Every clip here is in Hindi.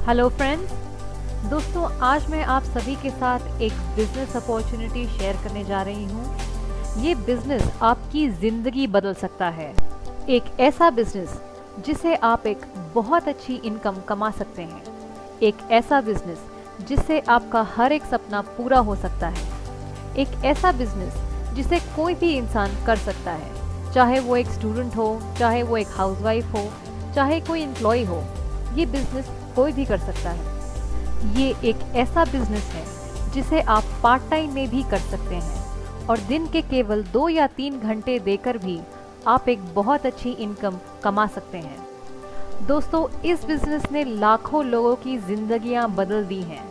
हेलो फ्रेंड्स, दोस्तों आज मैं आप सभी के साथ एक बिजनेस अपॉर्चुनिटी शेयर करने जा रही हूँ। ये बिजनेस आपकी ज़िंदगी बदल सकता है। एक ऐसा बिजनेस जिसे आप एक बहुत अच्छी इनकम कमा सकते हैं। एक ऐसा बिजनेस जिससे आपका हर एक सपना पूरा हो सकता है। एक ऐसा बिजनेस जिसे कोई भी इंसान कर सकता है, चाहे वो एक स्टूडेंट हो, चाहे वो एक हाउसवाइफ हो, चाहे कोई एम्प्लॉय हो। ये बिजनेस कोई भी कर सकता है। ये एक ऐसा बिजनेस है जिसे आप पार्ट टाइम में भी कर सकते हैं और दिन के केवल 2 या 3 घंटे देकर भी आप एक बहुत अच्छी इनकम कमा सकते हैं। दोस्तों, इस बिजनेस ने लाखों लोगों की जिंदगियां बदल दी हैं।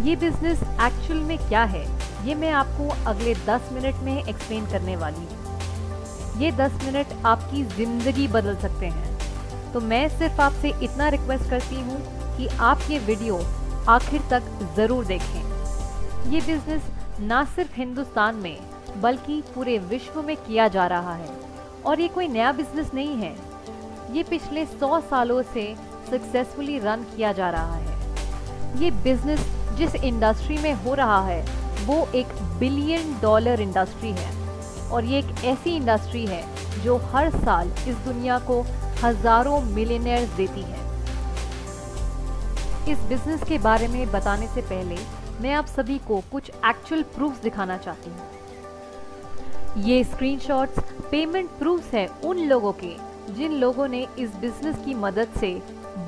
ये बिजनेस एक्चुअल में क्या है, ये मैं आपको अगले 10 मिनट में एक्सप्लेन करने वाली हूँ। ये 10 मिनट आपकी जिंदगी बदल सकते हैं। तो मैं सिर्फ आपसे इतना रिक्वेस्ट करती हूँ कि आप ये वीडियो आखिर तक ज़रूर देखें। ये बिजनेस ना सिर्फ हिंदुस्तान में बल्कि पूरे विश्व में किया जा रहा है और ये कोई नया बिजनेस नहीं है। ये पिछले 100 सालों से सक्सेसफुली रन किया जा रहा है। ये बिजनेस जिस इंडस्ट्री में हो रहा है वो एक $1 बिलियन इंडस्ट्री है और ये एक ऐसी इंडस्ट्री है जो हर साल इस दुनिया को हजारों मिलियनेयर्स देती है। इस बिजनेस के बारे में बताने से पहले मैं आप सभी को कुछ एक्चुअल प्रूफ्स दिखाना चाहती हूँ। ये स्क्रीनशॉट्स पेमेंट प्रूफ्स हैं उन लोगों के जिन लोगों ने इस बिजनेस की मदद से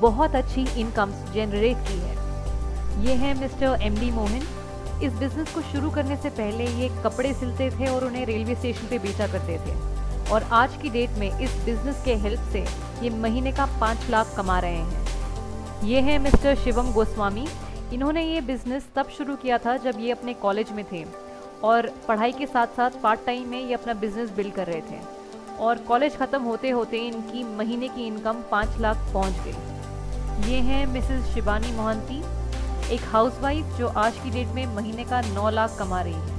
बहुत अच्छी इनकम्स जनरेट की है। ये है मिस्टर MD मोहन। इस बिजनेस को शुरू करने से पहले ये कपड़े सिलते थे और उन्हें रेलवे स्टेशन पे बेचा करते थे और आज की डेट में इस बिजनेस के हेल्प से ये महीने का 5 लाख कमा रहे हैं। ये है मिस्टर शिवम गोस्वामी। इन्होंने ये बिजनेस तब शुरू किया था जब ये अपने कॉलेज में थे और पढ़ाई के साथ साथ पार्ट टाइम में ये अपना बिजनेस बिल्ड कर रहे थे और कॉलेज ख़त्म होते होते इनकी महीने की इनकम 5 लाख पहुंच गई। ये हैं मिसेस शिवानी मोहंती, एक हाउसवाइफ जो आज की डेट में महीने का 9 लाख कमा रही है।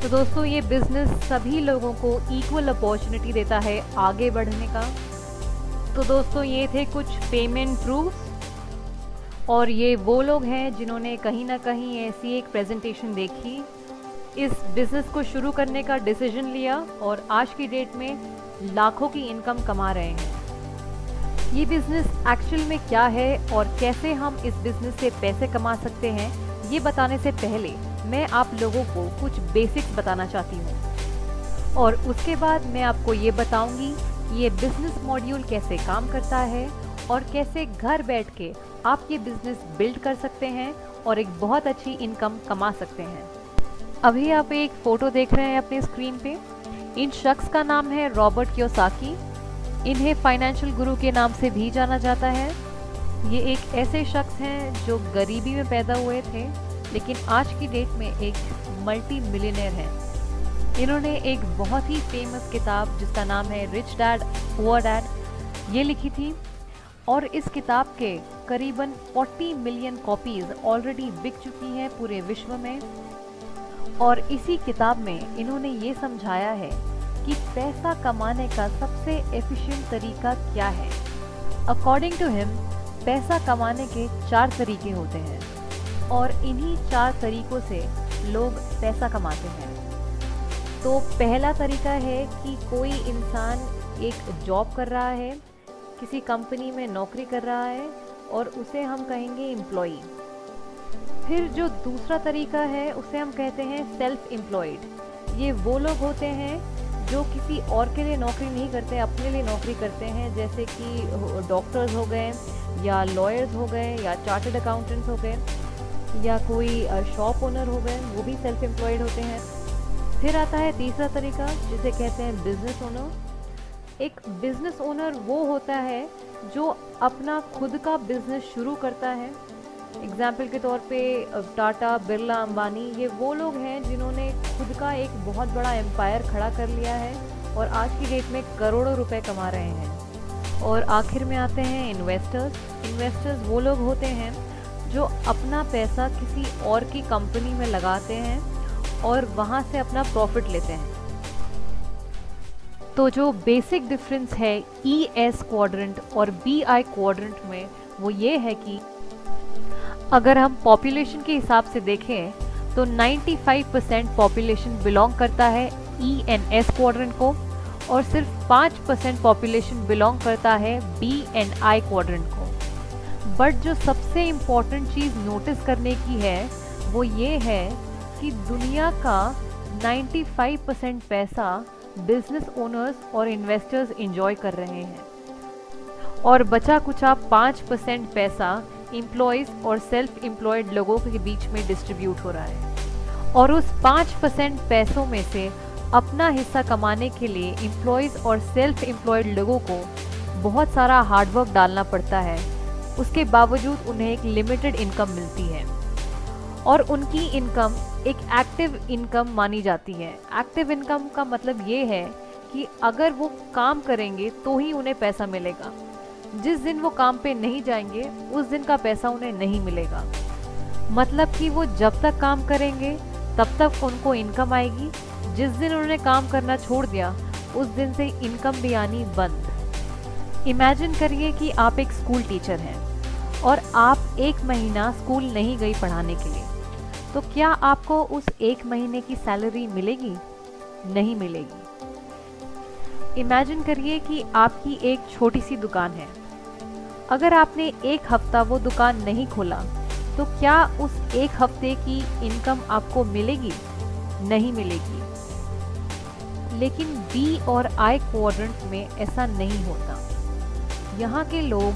तो दोस्तों, ये बिजनेस सभी लोगों को इक्वल अपॉर्चुनिटी देता है आगे बढ़ने का। तो दोस्तों, ये थे कुछ पेमेंट प्रूफ्स और ये वो लोग हैं जिन्होंने कहीं ना कहीं ऐसी एक प्रेजेंटेशन देखी, इस बिजनेस को शुरू करने का डिसीजन लिया और आज की डेट में लाखों की इनकम कमा रहे हैं। ये बिजनेस एक्चुअल में क्या है और कैसे हम इस बिजनेस से पैसे कमा सकते हैं, ये बताने से पहले मैं आप लोगों को कुछ बेसिक्स बताना चाहती हूँ और उसके बाद मैं आपको ये बताऊंगी ये बिजनेस मॉड्यूल कैसे काम करता है और कैसे घर बैठ के आप ये बिजनेस बिल्ड कर सकते हैं और एक बहुत अच्छी इनकम कमा सकते हैं। अभी आप एक फ़ोटो देख रहे हैं अपने स्क्रीन पे। इन शख्स का नाम है रॉबर्ट कियोसाकी। इन्हें फाइनेंशियल गुरु के नाम से भी जाना जाता है। ये एक ऐसे शख्स हैं जो गरीबी में पैदा हुए थे लेकिन आज की डेट में एक मल्टी मिलियनेयर हैं। इन्होंने एक बहुत ही फेमस किताब जिसका नाम है रिच डैड पुअर डैड ये लिखी थी और इस किताब के करीबन 40 मिलियन कॉपीज ऑलरेडी बिक चुकी हैं पूरे विश्व में। और इसी किताब में इन्होंने ये समझाया है कि पैसा कमाने का सबसे एफिशिएंट तरीका क्या है। अकॉर्डिंग टू हिम पैसा कमाने के 4 तरीके होते हैं और इन्हीं 4 तरीकों से लोग पैसा कमाते हैं। तो पहला तरीका है कि कोई इंसान एक जॉब कर रहा है, किसी कंपनी में नौकरी कर रहा है और उसे हम कहेंगे एम्प्लॉई। फिर जो दूसरा तरीका है उसे हम कहते हैं सेल्फ एम्प्लॉयड। ये वो लोग होते हैं जो किसी और के लिए नौकरी नहीं करते, अपने लिए नौकरी करते हैं, जैसे कि डॉक्टर्स हो गए या लॉयर्स हो गए या चार्टर्ड अकाउंटेंट्स हो गए या कोई शॉप ओनर हो गए, वो भी सेल्फ एम्प्लॉयड होते हैं। फिर आता है तीसरा तरीका जिसे कहते हैं बिजनेस ओनर। एक बिजनेस ओनर वो होता है जो अपना खुद का बिजनेस शुरू करता है। एग्जाम्पल के तौर पे टाटा, बिरला, अंबानी, ये वो लोग हैं जिन्होंने खुद का एक बहुत बड़ा एम्पायर खड़ा कर लिया है और आज की डेट में करोड़ों रुपए कमा रहे हैं। और आखिर में आते हैं इन्वेस्टर्स। इन्वेस्टर्स वो लोग होते हैं जो अपना पैसा किसी और की कंपनी में लगाते हैं और वहाँ से अपना प्रॉफिट लेते हैं। तो जो बेसिक डिफरेंस है ES क्वाड्रेंट और BI क्वाड्रेंट में वो ये है कि अगर हम पॉपुलेशन के हिसाब से देखें तो 95% पॉपुलेशन बिलोंग करता है E&S क्वाड्रेंट को और सिर्फ 5% पॉपुलेशन बिलोंग करता है B&I क्वाड्रेंट को। बट जो सबसे इम्पॉर्टेंट चीज़ नोटिस करने की है वो ये है कि दुनिया का 95% पैसा बिजनेस ओनर्स और इन्वेस्टर्स एंजॉय कर रहे हैं और बचा कुचा 5% पैसा एम्प्लॉयज़ और सेल्फ एम्प्लॉयड लोगों के बीच में डिस्ट्रीब्यूट हो रहा है। और उस 5% पैसों में से अपना हिस्सा कमाने के लिए एम्प्लॉयज़ और सेल्फ एम्प्लॉयड लोगों को बहुत सारा हार्डवर्क डालना पड़ता है। उसके बावजूद उन्हें एक लिमिटेड इनकम मिलती है और उनकी इनकम एक एक्टिव इनकम मानी जाती है। एक्टिव इनकम का मतलब ये है कि अगर वो काम करेंगे तो ही उन्हें पैसा मिलेगा। जिस दिन वो काम पे नहीं जाएंगे उस दिन का पैसा उन्हें नहीं मिलेगा। मतलब कि वो जब तक काम करेंगे तब तक उनको इनकम आएगी। जिस दिन उन्होंने काम करना छोड़ दिया उस दिन से इनकम भी आनी बंद। इमेजिन करिए कि आप एक स्कूल टीचर हैं और आप 1 महीना स्कूल नहीं गई पढ़ाने के लिए, तो क्या आपको उस 1 महीने की सैलरी मिलेगी? नहीं मिलेगी। इमेजिन करिए कि आपकी एक छोटी सी दुकान है। अगर आपने 1 हफ्ता वो दुकान नहीं खोला तो क्या उस 1 हफ्ते की इनकम आपको मिलेगी? नहीं मिलेगी। लेकिन B और I क्वाड्रेंट में ऐसा नहीं होता। यहाँ के लोग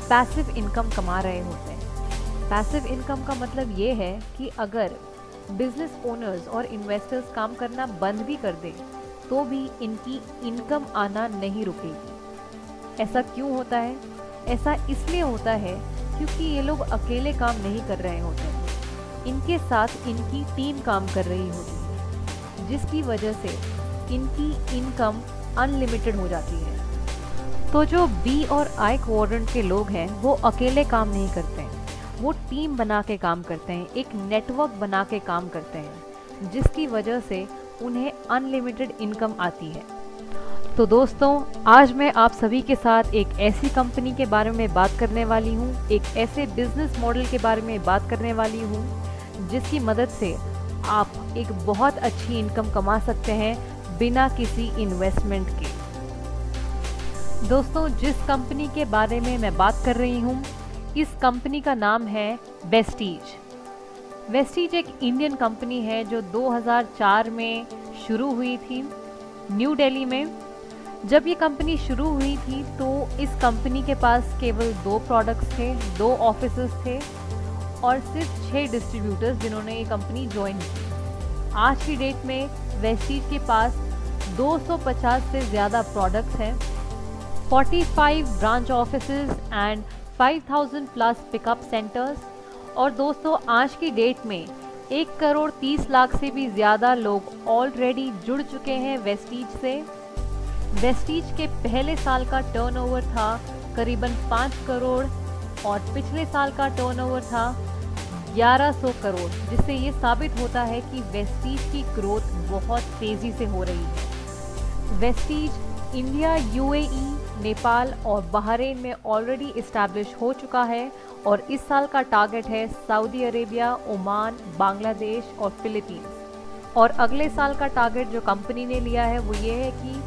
पैसिव इनकम कमा रहे होते हैं। पैसिव इनकम का मतलब ये है कि अगर बिजनेस ओनर्स और इन्वेस्टर्स काम करना बंद भी कर दें तो भी इनकी इनकम आना नहीं रुकेगी। ऐसा क्यों होता है? ऐसा इसलिए होता है क्योंकि ये लोग अकेले काम नहीं कर रहे होते हैं, इनके साथ इनकी टीम काम कर रही होती है, जिसकी वजह से इनकी इनकम अनलिमिटेड हो जाती है। तो जो B और I क्वाड्रेंट के लोग हैं वो अकेले काम नहीं करते हैं, वो टीम बना के काम करते हैं, एक नेटवर्क बना के काम करते हैं, जिसकी वजह से उन्हें अनलिमिटेड इनकम आती है। तो दोस्तों, आज मैं आप सभी के साथ एक ऐसी कंपनी के बारे में बात करने वाली हूँ, एक ऐसे बिजनेस मॉडल के बारे में बात करने वाली हूँ जिसकी मदद से आप एक बहुत अच्छी इनकम कमा सकते हैं बिना किसी इन्वेस्टमेंट के। दोस्तों, जिस कंपनी के बारे में मैं बात कर रही हूँ, इस कंपनी का नाम है वेस्टीज। वेस्टीज एक इंडियन कंपनी है जो 2004 में शुरू हुई थी न्यू दिल्ली में। जब ये कंपनी शुरू हुई थी तो इस कंपनी के पास केवल 2 प्रोडक्ट्स थे, 2 ऑफिसेस थे और सिर्फ 6 डिस्ट्रीब्यूटर्स जिन्होंने ये कंपनी ज्वाइन की। आज की डेट में वेस्टीज के पास 250 से ज़्यादा प्रोडक्ट्स हैं, 45 branch offices and 5000 plus pickup centres. और दोस्तों, आज की डेट में 1 करोड़ 30 लाख से भी ज़्यादा लोग ऑलरेडी जुड़ चुके हैं वेस्टीज से। वेस्टीज के पहले साल का टर्नओवर था करीबन 5 करोड़ और पिछले साल का टर्नओवर था 1100 करोड़, जिससे ये साबित होता है कि वेस्टीज की ग्रोथ बहुत तेज़ी से हो रही है। वेस्टीज इंडिया, UAE, नेपाल और बहरीन में ऑलरेडी इस्टेब्लिश हो चुका है और इस साल का टारगेट है सऊदी अरेबिया, ओमान, बांग्लादेश और फिलीपींस। और अगले साल का टारगेट जो कंपनी ने लिया है वो ये है कि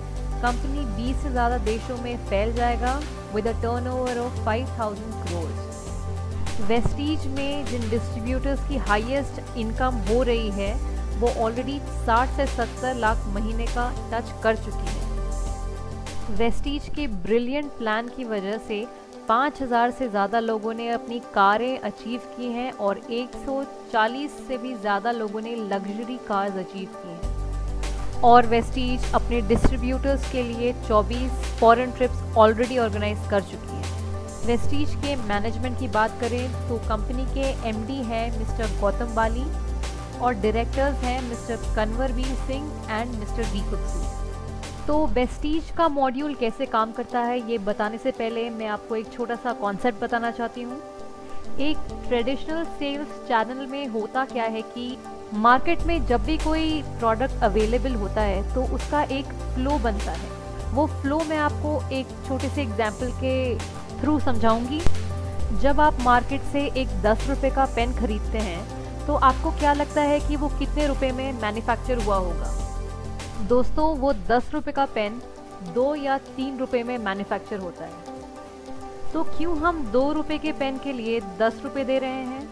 कंपनी 20 से ज़्यादा देशों में फैल जाएगा with a turnover of 5000 crore. Vestige में जिन डिस्ट्रीब्यूटर्स की हाईएस्ट इनकम हो रही है वो ऑलरेडी 60 से 70 लाख महीने का टच कर चुकी है। वेस्टीज के ब्रिलियंट प्लान की वजह से 5000 से ज़्यादा लोगों ने अपनी कारें अचीव की हैं और 140 से भी ज़्यादा लोगों ने लग्जरी कार्स अचीव की हैं। और वेस्टीज अपने डिस्ट्रीब्यूटर्स के लिए 24 फॉरेन ट्रिप्स ऑलरेडी ऑर्गेनाइज कर चुकी है। वेस्टीज के मैनेजमेंट की बात करें तो कंपनी के MD हैं मिस्टर गौतम बाली और डायरेक्टर्स हैं mister कन्वरवीर Singh and mister Deepak Singh. तो वेस्टीज का मॉड्यूल कैसे काम करता है ये बताने से पहले मैं आपको एक छोटा सा कॉन्सेप्ट बताना चाहती हूँ। एक ट्रेडिशनल सेल्स चैनल में होता क्या है कि मार्केट में जब भी कोई प्रोडक्ट अवेलेबल होता है तो उसका एक फ्लो बनता है। वो फ्लो मैं आपको एक छोटे से एग्जाम्पल के थ्रू समझाऊंगी। जब आप मार्केट से एक 10 रुपए का पेन खरीदते हैं तो आपको क्या लगता है कि वो कितने रुपए में मैन्युफैक्चर हुआ होगा? दोस्तों, वो 10 रुपए का पेन 2 या 3 रुपए में मैन्युफैक्चर होता है। तो क्यों हम 2 रुपए के पेन के लिए 10 रुपए दे रहे हैं?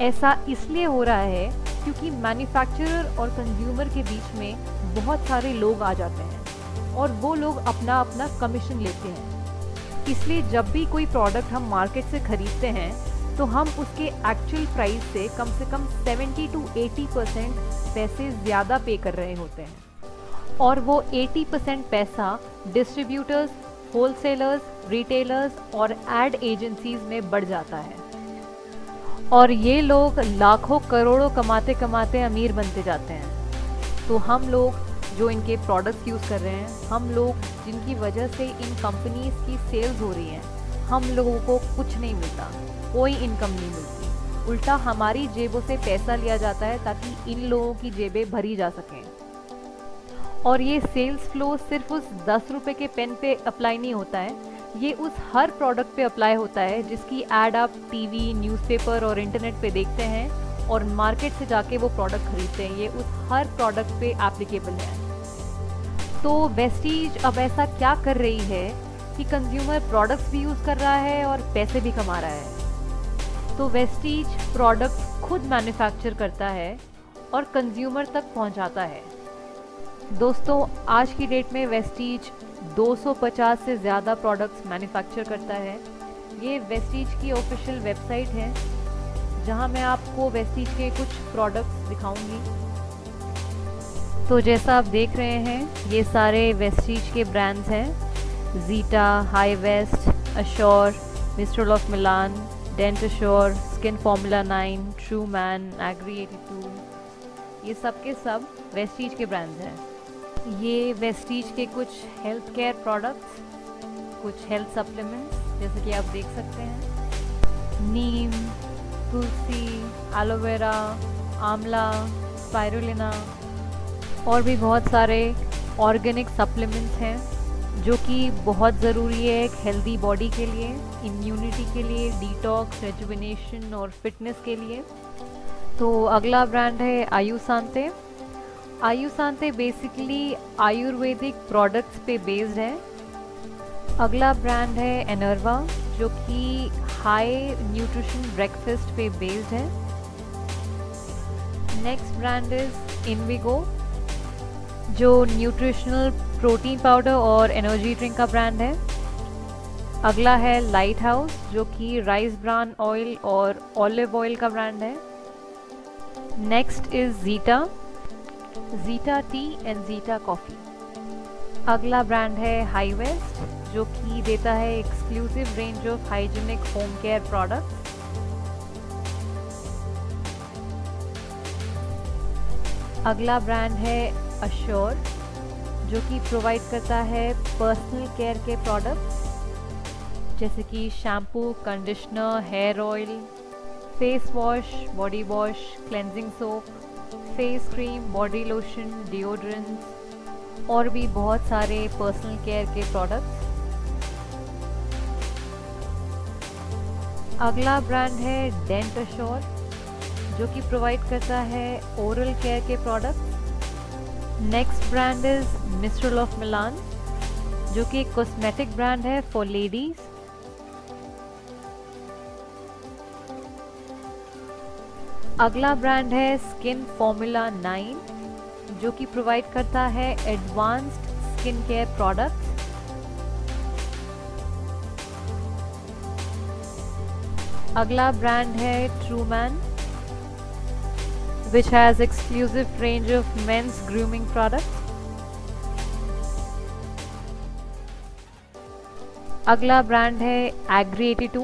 ऐसा इसलिए हो रहा है क्योंकि मैन्युफैक्चरर और कंज्यूमर के बीच में बहुत सारे लोग आ जाते हैं और वो लोग अपना अपना कमीशन लेते हैं। इसलिए जब भी कोई प्रोडक्ट हम मार्केट से खरीदते हैं तो हम उसके एक्चुअल प्राइस से कम 70 to 80% पैसे ज़्यादा पे कर रहे होते हैं और वो 80% पैसा डिस्ट्रीब्यूटर्स, होलसेलर्स, रिटेलर्स और एड एजेंसीज में बढ़ जाता है और ये लोग लाखों करोड़ों कमाते कमाते अमीर बनते जाते हैं। तो हम लोग जो इनके प्रोडक्ट्स यूज़ कर रहे हैं, हम लोग जिनकी वजह से इन कंपनीज की सेल्स हो रही हैं, हम लोगों को कुछ नहीं मिलता, कोई इनकम नहीं मिलती। उल्टा हमारी जेबों से पैसा लिया जाता है ताकि इन लोगों की जेबें भरी जा सकें। और ये सेल्स फ्लो सिर्फ उस 10 रुपए के पेन पे अप्लाई नहीं होता है, ये उस हर प्रोडक्ट पे अप्लाई होता है जिसकी एड आप टीवी, न्यूज़पेपर और इंटरनेट पे देखते हैं और मार्केट से जाके वो प्रोडक्ट खरीदते हैं। ये उस हर प्रोडक्ट पे एप्लीकेबल है। तो वेस्टीज अब ऐसा क्या कर रही है कि कंज्यूमर प्रोडक्ट्स भी यूज़ कर रहा है और पैसे भी कमा रहा है। तो वेस्टीज प्रोडक्ट्स खुद मैन्युफैक्चर करता है और कंज्यूमर तक पहुंचाता है। दोस्तों, आज की डेट में वेस्टीज 250 से ज़्यादा प्रोडक्ट्स मैन्युफैक्चर करता है। ये वेस्टीज की ऑफिशियल वेबसाइट है जहां मैं आपको वेस्टीज के कुछ प्रोडक्ट्स दिखाऊंगी। तो जैसा आप देख रहे हैं, ये सारे वेस्टीज के ब्रांड्स हैं। Zeta, high waist, Assure, Mistral of Milan, Dent Assure, skin formula 9, true man, Agri 82, ये सब के सब वेस्टीज के ब्रांड्स हैं। ये वेस्टीज के कुछ हेल्थ केयर प्रोडक्ट्स, कुछ हेल्थ सप्लीमेंट्स जैसे कि आप देख सकते हैं। नीम, तुलसी, एलोवेरा, आंवला, स्पाइरुलिना और भी बहुत सारे ऑर्गेनिक सप्लीमेंट्स हैं जो कि बहुत ज़रूरी है एक हेल्दी बॉडी के लिए, इम्यूनिटी के लिए, डिटॉक्स, रेजुविनेशन और फिटनेस के लिए। तो अगला ब्रांड है आयुशांते। आयुशांते बेसिकली आयुर्वेदिक प्रोडक्ट्स पे बेस्ड है। अगला ब्रांड है एनर्वा जो कि हाई न्यूट्रिशन ब्रेकफास्ट पे बेस्ड है। नेक्स्ट ब्रांड इज इनविगो जो न्यूट्रिशनल प्रोटीन पाउडर और एनर्जी ड्रिंक का ब्रांड है। अगला है लाइट हाउस जो कि राइस ब्रान ऑयल और ऑलिव ऑयल का ब्रांड है। Next is zeta, zeta T and zeta coffee. अगला ब्रांड है हाई वेस्ट जो कि देता है exclusive range of hygienic home care products. अगला ब्रांड है अश्योर जो कि प्रोवाइड करता है पर्सनल केयर के प्रोडक्ट्स जैसे कि shampoo, conditioner, hair oil, face wash, body wash, cleansing soap, face cream, body lotion, deodorants और भी बहुत सारे पर्सनल केयर के प्रोडक्ट्स। अगला ब्रांड है डेंट अश्योर जो कि प्रोवाइड करता है ओरल केयर के products. Next brand is Mistral of Milan जो कि एक कॉस्मेटिक ब्रांड है फॉर लेडीज। अगला ब्रांड है स्किन फॉर्मूला 9 जो कि प्रोवाइड करता है एडवांस्ड स्किन केयर प्रोडक्ट्स। अगला ब्रांड है true man which has exclusive range of men's grooming products. अगला ब्रांड है एग्री 82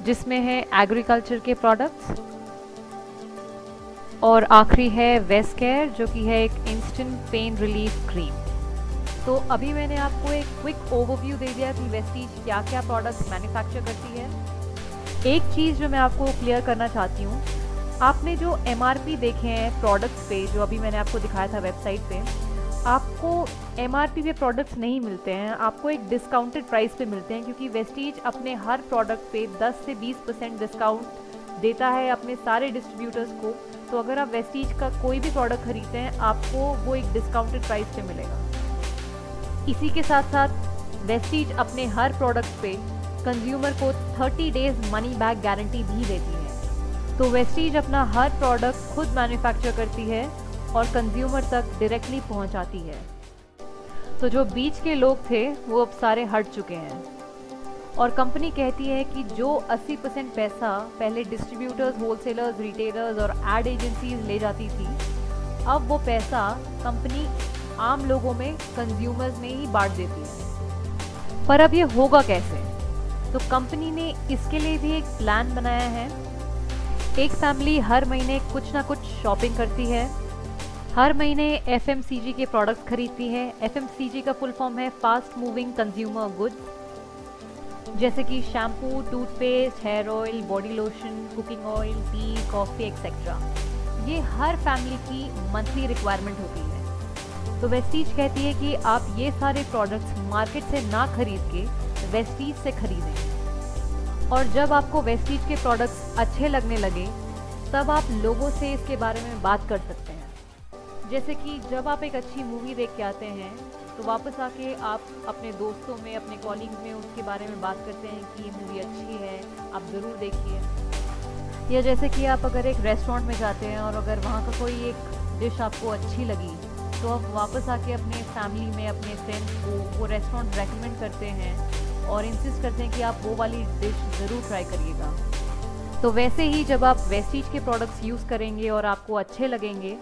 जिसमें है एग्रीकल्चर के प्रोडक्ट्स। और आखिरी है वेस्ट केयर जो कि है एक इंस्टेंट पेन रिलीफ क्रीम। तो अभी मैंने आपको एक क्विक ओवरव्यू दे दिया कि वेस्टीज क्या क्या प्रोडक्ट्स मैन्युफैक्चर करती है। एक चीज़ जो मैं आपको क्लियर करना चाहती हूँ, आपने जो MRP देखे हैं प्रोडक्ट्स पे जो अभी मैंने आपको दिखाया था वेबसाइट पे, आपको एमआरपी पे प्रोडक्ट्स नहीं मिलते हैं, आपको एक डिस्काउंटेड प्राइस पे मिलते हैं, क्योंकि वेस्टीज अपने हर प्रोडक्ट पे 10 से 20% डिस्काउंट देता है अपने सारे डिस्ट्रीब्यूटर्स को। तो अगर आप वेस्टीज का कोई भी प्रोडक्ट खरीदते हैं आपको वो एक डिस्काउंटेड प्राइस पे मिलेगा। इसी के साथ साथ वेस्टीज अपने हर प्रोडक्ट पे कंज्यूमर को 30 डेज मनी बैक गारंटी भी देती है। तो वेस्टीज अपना हर प्रोडक्ट खुद मैन्युफैक्चर करती है और कंज्यूमर तक डायरेक्टली पहुंचाती है। तो जो बीच के लोग थे वो अब सारे हट चुके हैं और कंपनी कहती है कि जो 80% पैसा पहले डिस्ट्रीब्यूटर्स, होलसेलर्स, रिटेलर्स और एड एजेंसीज ले जाती थी, अब वो पैसा कंपनी आम लोगों में, कंज्यूमर्स में ही बांट देती है। पर अब ये होगा कैसे? तो कंपनी ने इसके लिए भी एक प्लान बनाया है। एक फैमिली हर महीने कुछ ना कुछ शॉपिंग करती है, हर महीने FMCG के प्रोडक्ट्स खरीदती है। FMCG का फुल फॉर्म है फास्ट मूविंग कंज्यूमर गुड्स, जैसे कि shampoo, toothpaste, hair oil, body lotion, cooking oil, tea, coffee etcetera. ये हर फैमिली की मंथली रिक्वायरमेंट होती है। तो वेस्टीज कहती है कि आप ये सारे प्रोडक्ट्स मार्केट से ना खरीद के वेस्टीज से खरीदें, और जब आपको वेस्टीज के प्रोडक्ट्स अच्छे लगने लगे तब आप लोगों से इसके बारे में बात कर सकते हैं। जैसे कि जब आप एक अच्छी मूवी देख के आते हैं तो वापस आके आप अपने दोस्तों में, अपने कॉलीग्स में उसके बारे में बात करते हैं कि ये मूवी अच्छी है, आप ज़रूर देखिए। या जैसे कि आप अगर एक रेस्टोरेंट में जाते हैं और अगर वहाँ का कोई एक डिश आपको अच्छी लगी तो आप वापस आके अपने फैमिली में, अपने फ्रेंड्स को वो रेस्टोरेंट रेकमेंड करते हैं और इंसिस्ट करते हैं कि आप वो वाली डिश ज़रूर ट्राई करिएगा। तो वैसे ही जब आप वेस्टीज के प्रोडक्ट्स यूज़ करेंगे और आपको अच्छे लगेंगे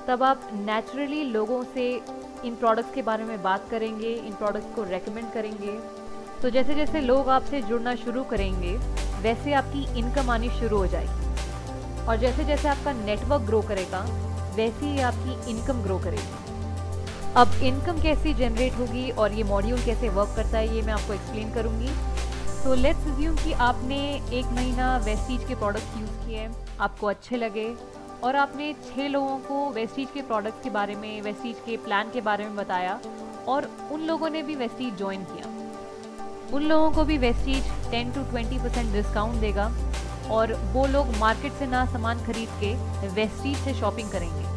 तब आप नेचुरली लोगों से इन प्रोडक्ट्स के बारे में बात करेंगे, इन प्रोडक्ट्स को रेकमेंड करेंगे। तो जैसे जैसे लोग आपसे जुड़ना शुरू करेंगे वैसे आपकी इनकम आनी शुरू हो जाएगी, और जैसे जैसे आपका नेटवर्क ग्रो करेगा वैसे ही आपकी इनकम ग्रो करेगी। अब इनकम कैसे जनरेट होगी और ये मॉड्यूल कैसे वर्क करता है ये मैं आपको एक्सप्लेन करूँगी। तो लेट्स अज्यूम कि आपने एक महीना वेस्टीज के प्रोडक्ट्स यूज़ किए, आपको अच्छे लगे और आपने 6 लोगों को वेस्टीज के प्रोडक्ट्स के बारे में, वेस्टीज के प्लान के बारे में बताया और उन लोगों ने भी वेस्टीज ज्वाइन किया। उन लोगों को भी वेस्टीज 10 to 20% डिस्काउंट देगा और वो लोग मार्केट से ना सामान खरीद के वेस्टीज से शॉपिंग करेंगे।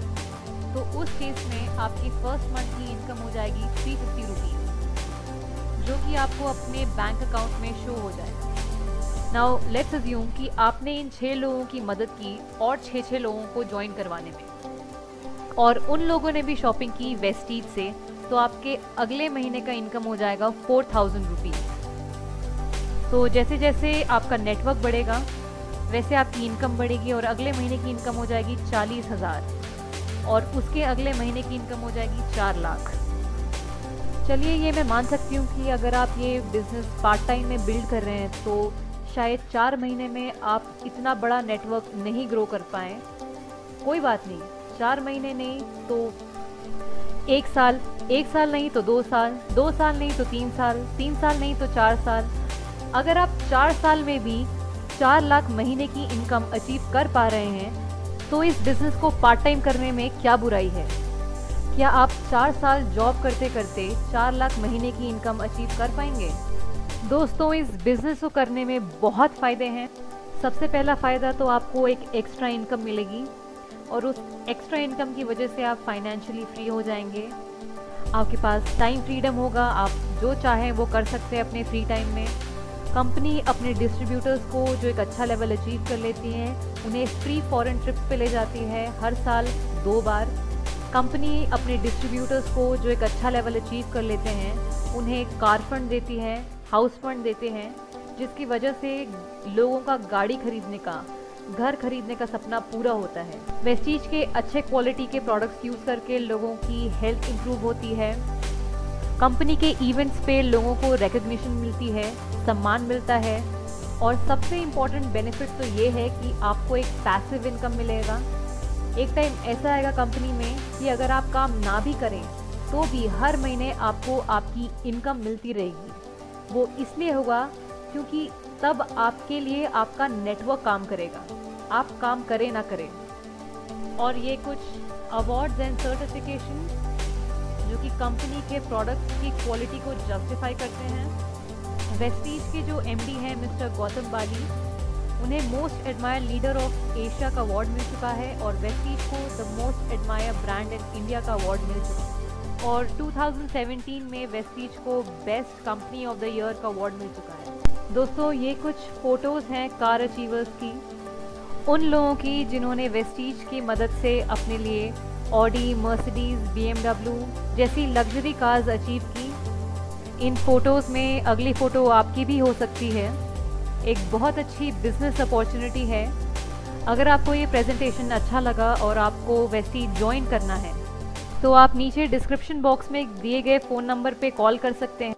तो उस केस में आपकी फर्स्ट मंथ की इनकम हो जाएगी 350 रुपीज़, जो कि आपको अपने बैंक अकाउंट में शो हो जाएगा। नाउ लेट्स अज्यूम कि आपने इन 6 लोगों की मदद की और 6 लोगों को ज्वाइन करवाने में, और उन लोगों ने भी शॉपिंग की वेस्टीज से, तो आपके अगले महीने का इनकम हो जाएगा 4000 रुपीज़। तो जैसे जैसे आपका नेटवर्क बढ़ेगा वैसे आपकी इनकम बढ़ेगी और अगले महीने की इनकम हो जाएगी 40,000 और उसके अगले महीने की इनकम हो जाएगी 4 लाख। चलिए ये मैं मान सकती हूँ कि अगर आप ये बिज़नेस पार्ट टाइम में बिल्ड कर रहे हैं तो शायद 4 महीने में आप इतना बड़ा नेटवर्क नहीं ग्रो कर पाएँ। कोई बात नहीं, 4 महीने नहीं तो 1 साल, 1 साल नहीं तो 2 साल, 2 साल नहीं तो 3 साल, 3 साल नहीं तो 4 साल। अगर आप 4 साल में भी 4 लाख महीने की इनकम अचीव कर पा रहे हैं तो इस बिज़नेस को पार्ट टाइम करने में क्या बुराई है? क्या आप 4 साल जॉब करते करते 4 लाख महीने की इनकम अचीव कर पाएंगे? दोस्तों, इस बिज़नेस को करने में बहुत फ़ायदे हैं। सबसे पहला फ़ायदा तो आपको एक एक्स्ट्रा इनकम मिलेगी और उस एक्स्ट्रा इनकम की वजह से आप फाइनेंशियली फ्री हो जाएंगे। आपके पास टाइम फ्रीडम होगा, आप जो चाहें वो कर सकते हैं अपने फ्री टाइम में। कंपनी अपने डिस्ट्रीब्यूटर्स को जो एक अच्छा लेवल अचीव कर लेती हैं उन्हें फ्री फॉरेन ट्रिप्स पे ले जाती है हर साल 2 बार। कंपनी अपने डिस्ट्रीब्यूटर्स को जो एक अच्छा लेवल अचीव कर लेते हैं उन्हें कार फंड देती है, हाउस फंड देते हैं, जिसकी वजह से लोगों का गाड़ी खरीदने का, घर खरीदने का सपना पूरा होता है। वेस्टीज के अच्छे क्वालिटी के प्रोडक्ट्स यूज़ करके लोगों की हेल्थ इंप्रूव होती है। कंपनी के इवेंट्स पे लोगों को रिकग्निशन मिलती है, सम्मान मिलता है, और सबसे इम्पॉर्टेंट बेनिफिट तो ये है कि आपको एक पैसिव इनकम मिलेगा। एक टाइम ऐसा आएगा कंपनी में कि अगर आप काम ना भी करें तो भी हर महीने आपको आपकी इनकम मिलती रहेगी। वो इसलिए होगा क्योंकि तब आपके लिए आपका नेटवर्क काम करेगा, आप काम करें ना करें। और ये कुछ अवार्ड्स एंड सर्टिफिकेशन जो कि कंपनी के प्रोडक्ट्स की क्वालिटी को जस्टिफाई करते हैं। वेस्टीज के जो एमडी हैं मिस्टर गौतम बाली, उन्हें most admire leader of Asia का अवार्ड मिल चुका है और वेस्टीज को the most admire brand in India का अवार्ड मिल चुका है और 2017 में वेस्टीज को best company of the year का अवार्ड मिल चुका है। दोस्तों, ये कुछ फोटोज़ हैं कार अचीवर्स की, उन लोगों की जिन्होंने वेस्टीज की मदद से अपने लिए ऑडी, मर्सिडीज, BMW जैसी लग्जरी कार्स अचीव की। इन फोटोज़ में अगली फ़ोटो आपकी भी हो सकती है। एक बहुत अच्छी बिजनेस अपॉर्चुनिटी है। अगर आपको ये प्रेजेंटेशन अच्छा लगा और आपको वेस्टीज ज्वाइन करना है तो आप नीचे डिस्क्रिप्शन बॉक्स में दिए गए फ़ोन नंबर पे कॉल कर सकते हैं।